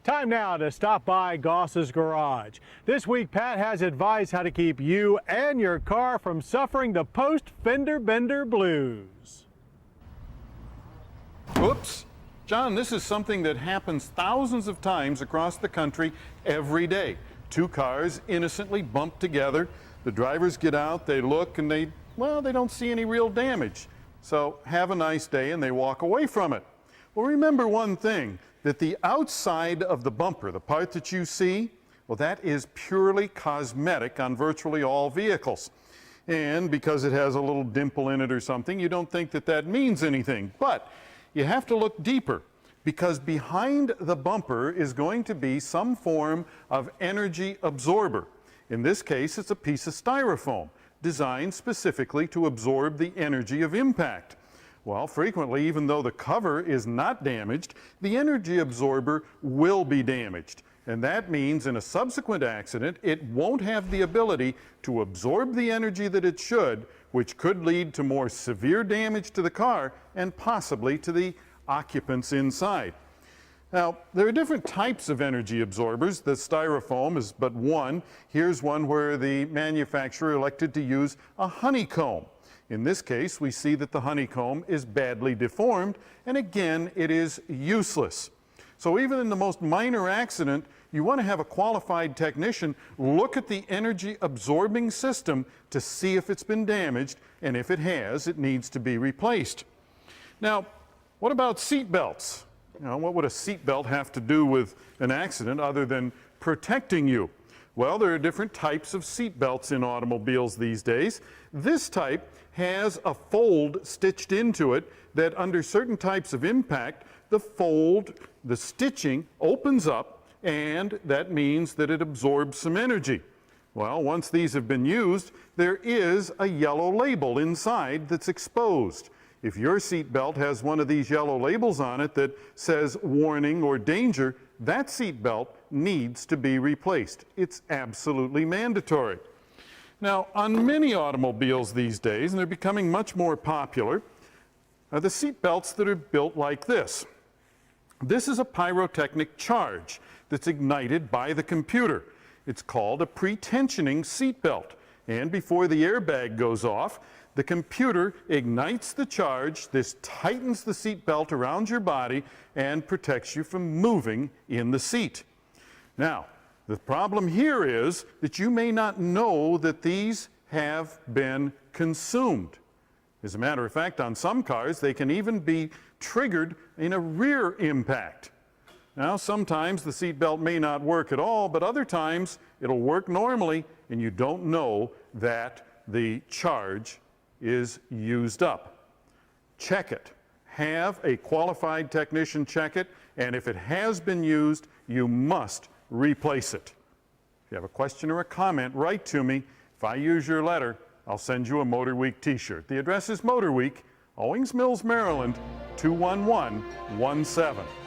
Time now to stop by Goss's garage. This week, Pat has advice how to keep you and your car from suffering the post-fender bender blues. Oops. John, this is something that happens thousands of times across the country every day. Two cars innocently bump together. The drivers get out, they look, and they don't see any real damage. So have a nice day, and they walk away from it. Well, remember one thing, that the outside of the bumper, the part that you see, well, that is purely cosmetic on virtually all vehicles. And because it has a little dimple in it or something, you don't think that that means anything. But you have to look deeper, because behind the bumper is going to be some form of energy absorber. In this case, it's a piece of styrofoam designed specifically to absorb the energy of impact. Well, frequently, even though the cover is not damaged, the energy absorber will be damaged. And that means in a subsequent accident, it won't have the ability to absorb the energy that it should, which could lead to more severe damage to the car and possibly to the occupants inside. Now, there are different types of energy absorbers. The styrofoam is but one. Here's one where the manufacturer elected to use a honeycomb. In this case, we see that the honeycomb is badly deformed, and again, it is useless. So even in the most minor accident, you want to have a qualified technician look at the energy absorbing system to see if it's been damaged, and if it has, it needs to be replaced. Now, what about seat belts? What would a seat belt have to do with an accident other than protecting you? Well, there are different types of seat belts in automobiles these days. This type has a fold stitched into it that under certain types of impact, the stitching opens up, and that means that it absorbs some energy. Well, once these have been used, there is a yellow label inside that's exposed. If your seat belt has one of these yellow labels on it that says warning or danger, that seat belt needs to be replaced. It's absolutely mandatory. Now, on many automobiles these days, and they're becoming much more popular, are the seat belts that are built like this. This is a pyrotechnic charge that's ignited by the computer. It's called a pre-tensioning seat belt. And before the airbag goes off, the computer ignites the charge. This tightens the seat belt around your body and protects you from moving in the seat. Now, the problem here is that you may not know that these have been consumed. As a matter of fact, on some cars, they can even be triggered in a rear impact. Now, sometimes the seat belt may not work at all, but other times it'll work normally, and you don't know that the charge is used up. Check it. Have a qualified technician check it, and if it has been used, you must replace it. If you have a question or a comment, write to me. If I use your letter, I'll send you a Motor Week t-shirt. The address is Motor Week, Owings Mills, Maryland, 21117.